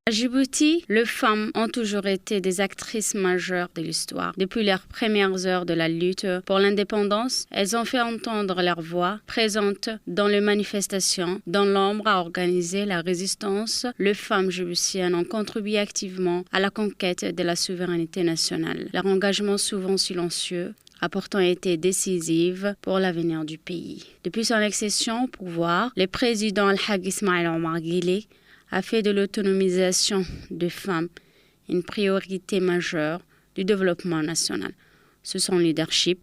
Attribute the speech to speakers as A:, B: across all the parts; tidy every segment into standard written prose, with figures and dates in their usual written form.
A: À Djibouti, les femmes ont toujours été des actrices majeures de l'histoire. Depuis leurs premières heures de la lutte pour l'indépendance, elles ont fait entendre leur voix, présentes dans les manifestations, dans l'ombre à organiser la résistance. Les femmes djiboutiennes ont contribué activement à la conquête de la souveraineté nationale. Leur engagement souvent silencieux a pourtant été décisive pour l'avenir du pays. Depuis son accession au pouvoir, le président Al-Haj Ismaïl Omar Guelleh a fait de l'autonomisation des femmes une priorité majeure du développement national. Sous son leadership,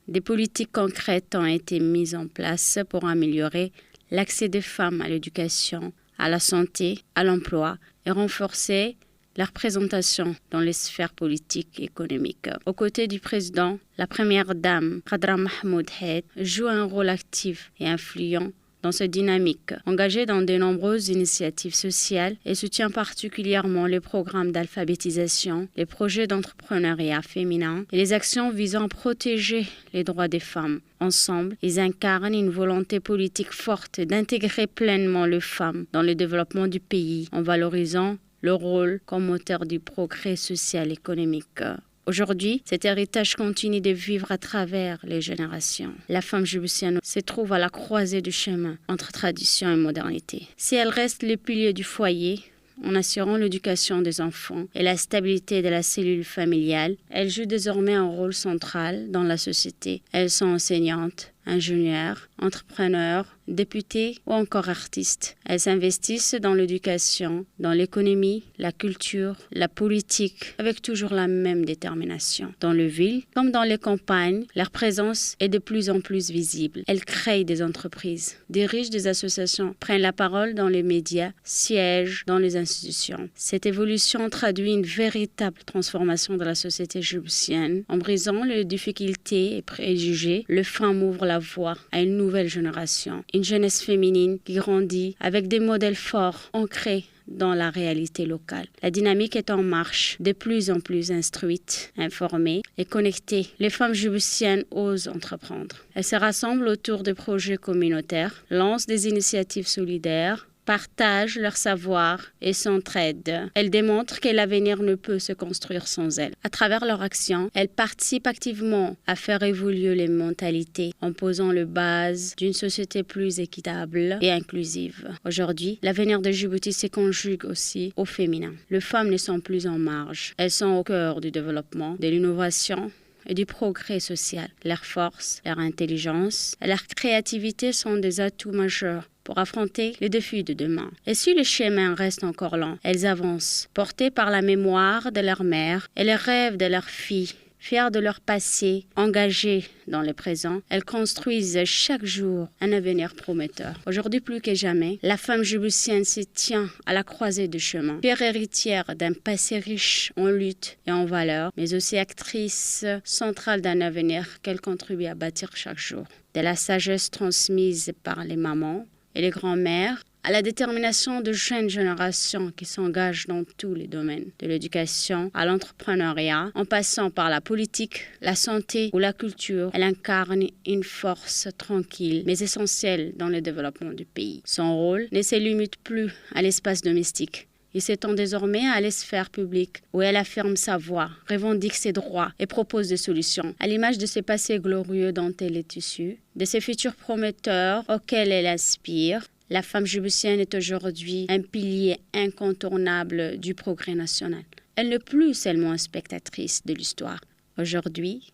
A: des politiques concrètes ont été mises en place pour améliorer l'accès des femmes à l'éducation, à la santé, à l'emploi et renforcer la représentation dans les sphères politiques et économiques. Aux côtés du président, la première dame, Khadra Mahmoud Hed, joue un rôle actif et influent dans cette dynamique, engagée dans de nombreuses initiatives sociales et soutient particulièrement les programmes d'alphabétisation, les projets d'entrepreneuriat féminin et les actions visant à protéger les droits des femmes. Ensemble, ils incarnent une volonté politique forte d'intégrer pleinement les femmes dans le développement du pays en valorisant leur rôle comme moteur du progrès social et économique. Aujourd'hui, cet héritage continue de vivre à travers les générations. La femme djiboutienne se trouve à la croisée du chemin entre tradition et modernité. Si elle reste le pilier du foyer, en assurant l'éducation des enfants et la stabilité de la cellule familiale, elle joue désormais un rôle central dans la société. Elles sont enseignantes, ingénieurs, entrepreneurs, députés ou encore artistes. Elles s'investissent dans l'éducation, dans l'économie, la culture, la politique, avec toujours la même détermination. Dans les villes comme dans les campagnes, leur présence est de plus en plus visible. Elles créent des entreprises, dirigent des associations, prennent la parole dans les médias, siègent dans les institutions. Cette évolution traduit une véritable transformation de la société djiboutienne. En brisant les difficultés et préjugés, les femmes ouvrent la voie à une nouvelle génération, une jeunesse féminine qui grandit avec des modèles forts ancrés dans la réalité locale. La dynamique est en marche, de plus en plus instruite, informée et connectée. Les femmes djiboutiennes osent entreprendre. Elles se rassemblent autour de projets communautaires, lancent des initiatives solidaires, partagent leur savoir et s'entraident. Elles démontrent que l'avenir ne peut se construire sans elles. À travers leur action, elles participent activement à faire évoluer les mentalités en posant les bases d'une société plus équitable et inclusive. Aujourd'hui, l'avenir de Djibouti se conjugue aussi au féminin. Les femmes ne sont plus en marge. Elles sont au cœur du développement, de l'innovation et du progrès social. Leur force, leur intelligence et leur créativité sont des atouts majeurs pour affronter les défis de demain. Et si le chemin reste encore lent, elles avancent, portées par la mémoire de leur mère et les rêves de leurs filles. Fières de leur passé, engagées dans le présent, elles construisent chaque jour un avenir prometteur. Aujourd'hui plus que jamais, la femme djiboutienne se tient à la croisée du chemin. Fière héritière d'un passé riche en lutte et en valeurs, mais aussi actrice centrale d'un avenir qu'elle contribue à bâtir chaque jour. De la sagesse transmise par les mamans et les grands-mères, à la détermination de jeunes générations qui s'engagent dans tous les domaines, de l'éducation à l'entrepreneuriat, en passant par la politique, la santé ou la culture, elle incarne une force tranquille mais essentielle dans le développement du pays. Son rôle ne se limite plus à l'espace domestique. Il s'étend désormais à la sphère publique où elle affirme sa voix, revendique ses droits et propose des solutions. À l'image de ce passé glorieux dont elle est issue, de ces futurs prometteurs auxquels elle aspire, la femme djiboutienne est aujourd'hui un pilier incontournable du progrès national. Elle n'est plus seulement une spectatrice de l'histoire. Aujourd'hui,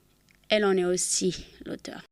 A: elle en est aussi l'auteur.